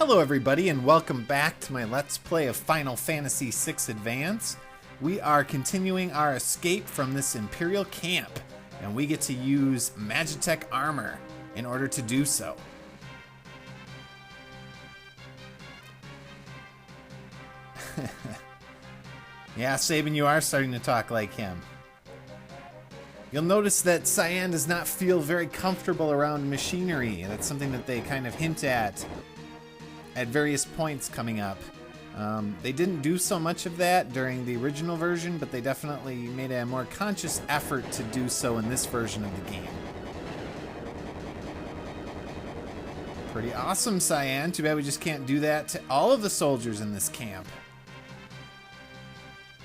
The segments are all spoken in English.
Hello everybody and welcome back to my Let's Play of Final Fantasy VI Advance. We are continuing our escape from this Imperial Camp, and we get to use Magitech armor in order to do so. Yeah, Sabin, you are starting to talk like him. You'll notice that Cyan does not feel very comfortable around machinery. That's something that they kind of hint at various points coming up. They didn't do so much of that during the original version, but they definitely made a more conscious effort to do so in this version of the game. Pretty awesome, Cyan. Too bad we just can't do that to all of the soldiers in this camp.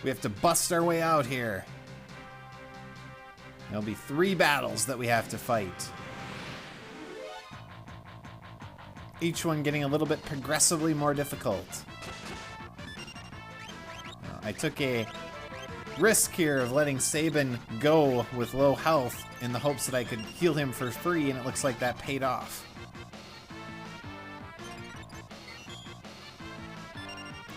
We have to bust our way out here. There'll be 3 battles that we have to fight. Each one getting a little bit progressively more difficult. I took a risk here of letting Sabin go with low health in the hopes that I could heal him for free, and it looks like that paid off.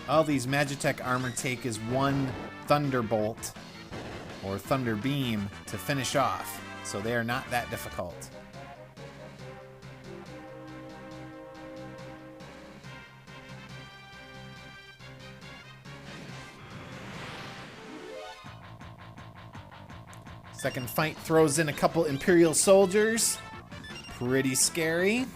All these Magitech armor take is 1 Thunderbolt or Thunder Beam to finish off, so they are not that difficult. Second fight throws in a couple Imperial soldiers. Pretty scary.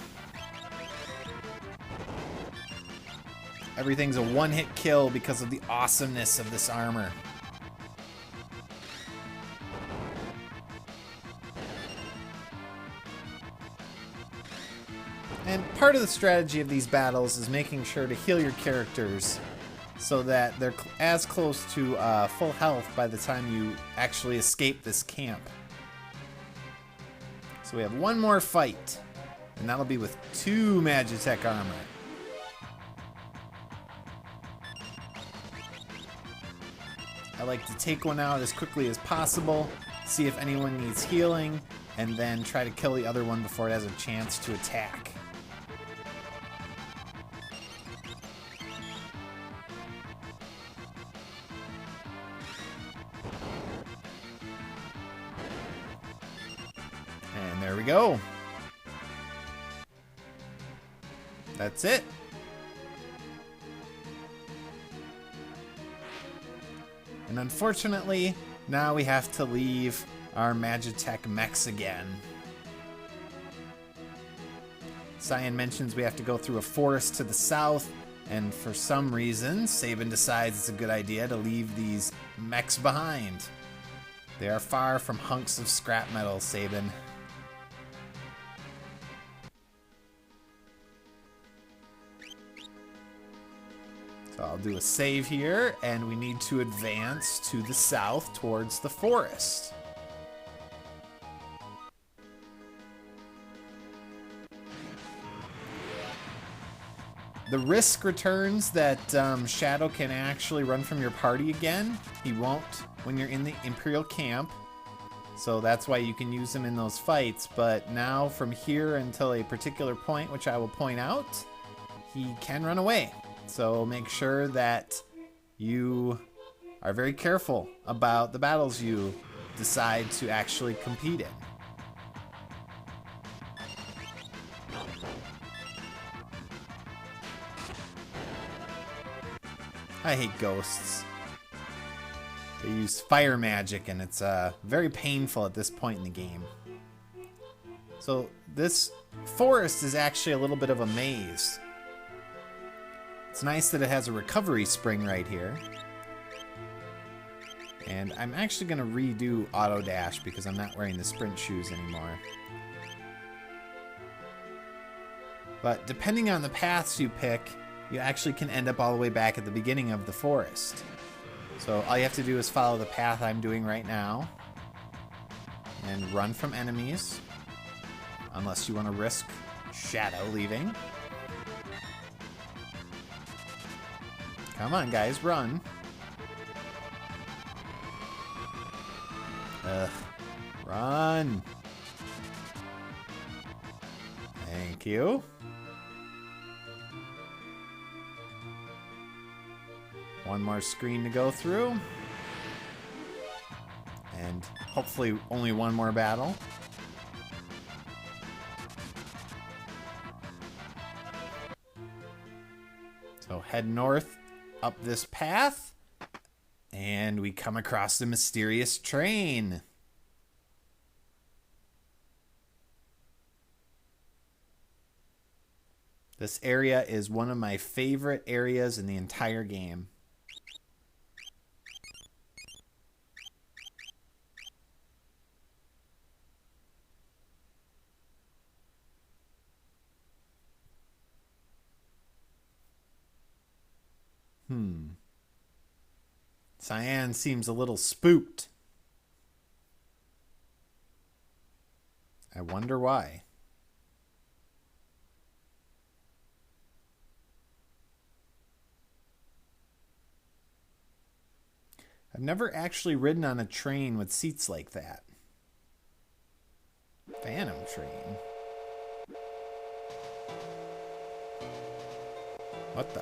Everything's a one-hit kill because of the awesomeness of this armor. And part of the strategy of these battles is making sure to heal your characters so that they're as close to full health by the time you actually escape this camp. So we have 1 more fight, and that'll be with 2 Magitech armor. I like to take one out as quickly as possible, see if anyone needs healing, and then try to kill the other one before it has a chance to attack. And there we go. That's it. And unfortunately, now we have to leave our Magitech mechs again. Cyan mentions we have to go through a forest to the south, and for some reason, Sabin decides it's a good idea to leave these mechs behind. They are far from hunks of scrap metal, Sabin. So I'll do a save here, and we need to advance to the south towards the forest. The risk returns that Shadow can actually run from your party again. He won't when you're in the Imperial Camp, so that's why you can use him in those fights. But now from here until a particular point, which I will point out, he can run away. So make sure that you are very careful about the battles you decide to actually compete in. I hate ghosts. They use fire magic, and it's very painful at this point in the game. So this forest is actually a little bit of a maze. It's nice that it has a recovery spring right here. And I'm actually going to redo auto dash because I'm not wearing the sprint shoes anymore. But depending on the paths you pick, you actually can end up all the way back at the beginning of the forest. So all you have to do is follow the path I'm doing right now and run from enemies, unless you want to risk Shadow leaving. Come on, guys, run. Run. Thank you. One more screen to go through. And hopefully only one more battle. So head north up this path. And we come across the mysterious train. This area is one of my favorite areas in the entire game. Cyan seems a little spooked. I wonder why. I've never actually ridden on a train with seats like that. Phantom train. What the?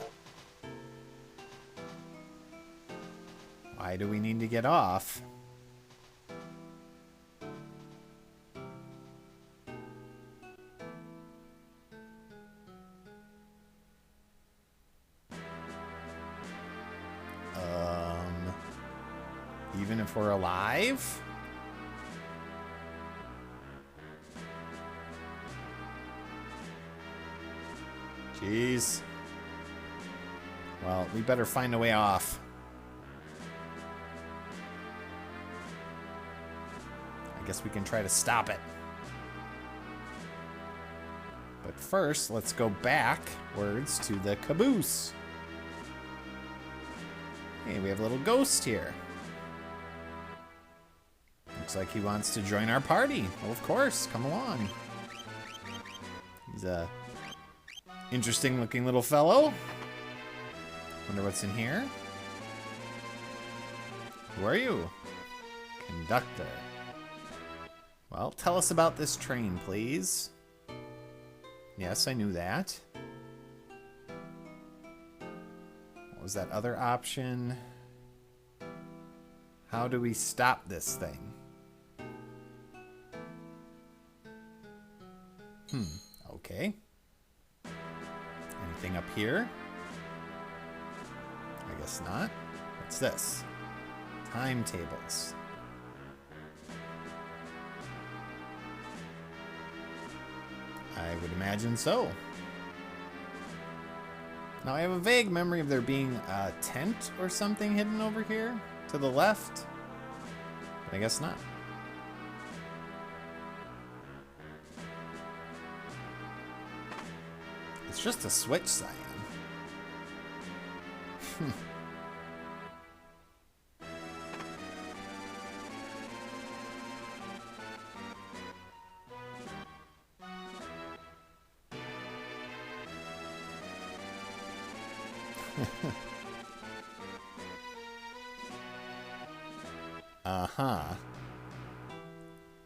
Why do we need to get off? Even if we're alive? Jeez. Well, we better find a way off. I guess we can try to stop it. But first, let's go backwards to the caboose. Hey, we have a little ghost here. Looks like he wants to join our party. Well, of course, come along. He's a interesting looking little fellow. Wonder what's in here. Who are you? Conductor. Well, tell us about this train, please. Yes, I knew that. What was that other option? How do we stop this thing? Okay. Anything up here? I guess not. What's this? Timetables. I would imagine so. Now, I have a vague memory of there being a tent or something hidden over here to the left. But I guess not. It's just a switch, Cyan.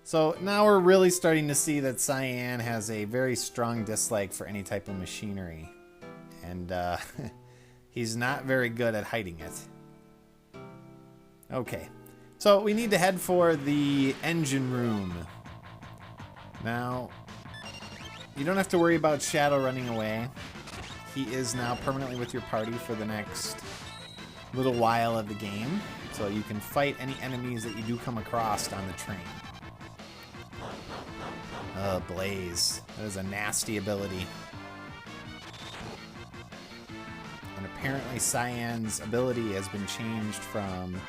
So now we're really starting to see that Cyan has a very strong dislike for any type of machinery. And he's not very good at hiding it. Okay, so we need to head for the engine room. Now, you don't have to worry about Shadow running away. He is now permanently with your party for the next little while of the game. So you can fight any enemies that you do come across on the train. Blaze. That is a nasty ability. And apparently Cyan's ability has been changed from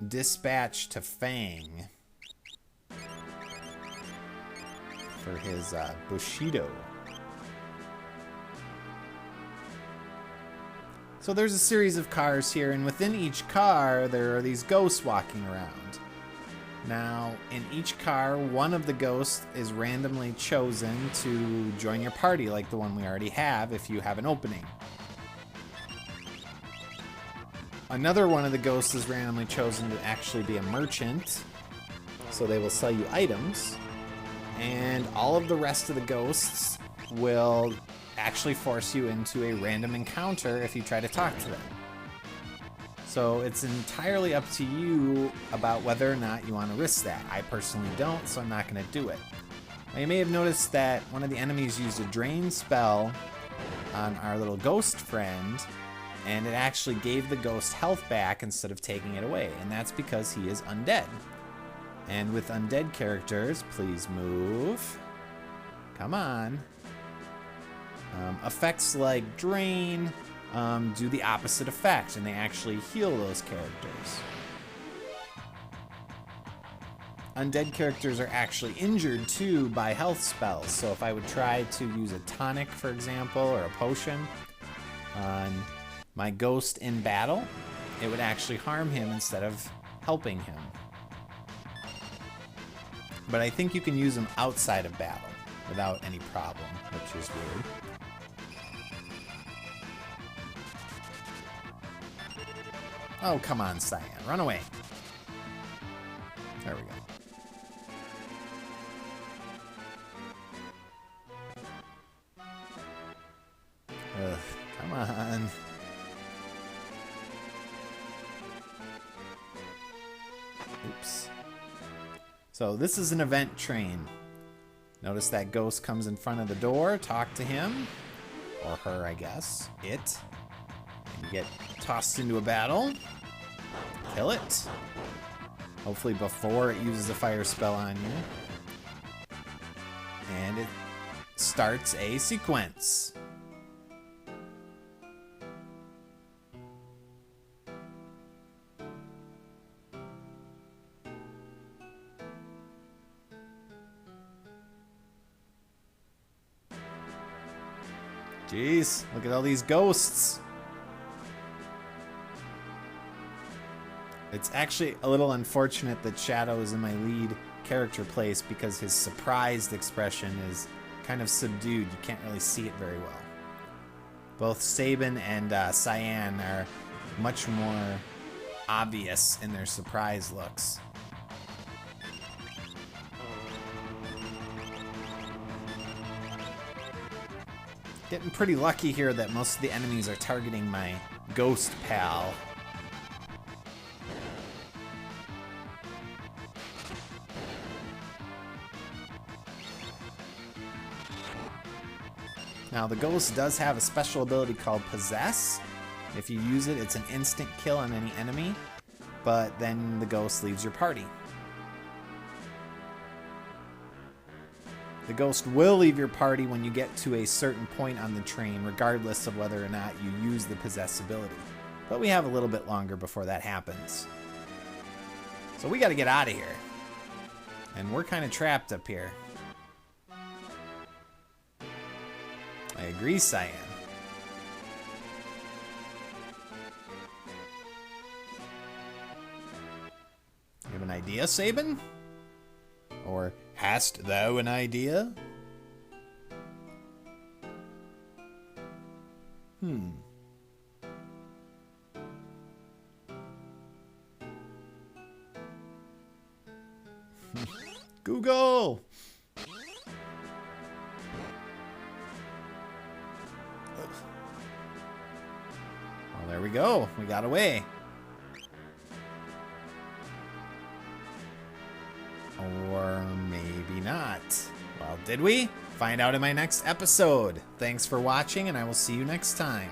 Dispatch to Fang for his Bushido. So there's a series of cars here, and within each car there are these ghosts walking around. Now, in each car, one of the ghosts is randomly chosen to join your party, like the one we already have if you have an opening. Another one of the ghosts is randomly chosen to actually be a merchant, so they will sell you items. And all of the rest of the ghosts will actually force you into a random encounter if you try to talk to them. So it's entirely up to you about whether or not you want to risk that. I personally don't, so I'm not going to do it. Now, you may have noticed that one of the enemies used a drain spell on our little ghost friend, and it actually gave the ghost health back instead of taking it away, and that's because he is undead. And with undead characters, please move. Come on. Effects like drain do the opposite effect, and they actually heal those characters. Undead characters are actually injured too by health spells, so if I would try to use a tonic, for example, or a potion on my ghost in battle, it would actually harm him instead of helping him. But I think you can use them outside of battle without any problem, which is weird. Oh, come on, Cyan. Run away. There we go. Ugh, come on. Oops. So this is an event train. Notice that ghost comes in front of the door. Talk to him. Or her, I guess. It. And you get tossed into a battle. Kill it. Hopefully before it uses a fire spell on you. And it starts a sequence. Jeez, look at all these ghosts. It's actually a little unfortunate that Shadow is in my lead character place because his surprised expression is kind of subdued. You can't really see it very well. Both Sabin and Cyan are much more obvious in their surprise looks. Getting pretty lucky here that most of the enemies are targeting my ghost pal. Now, the ghost does have a special ability called Possess. If you use it, it's an instant kill on any enemy, but then the ghost leaves your party. The ghost will leave your party when you get to a certain point on the train, regardless of whether or not you use the Possess ability. But we have a little bit longer before that happens. So we gotta get out of here. And we're kind of trapped up here. I agree, Cyan. You have an idea, Sabin? Or hast thou an idea? Google! Well, there we go. We got away. Or maybe not. Well, did we? Find out in my next episode. Thanks for watching, and I will see you next time.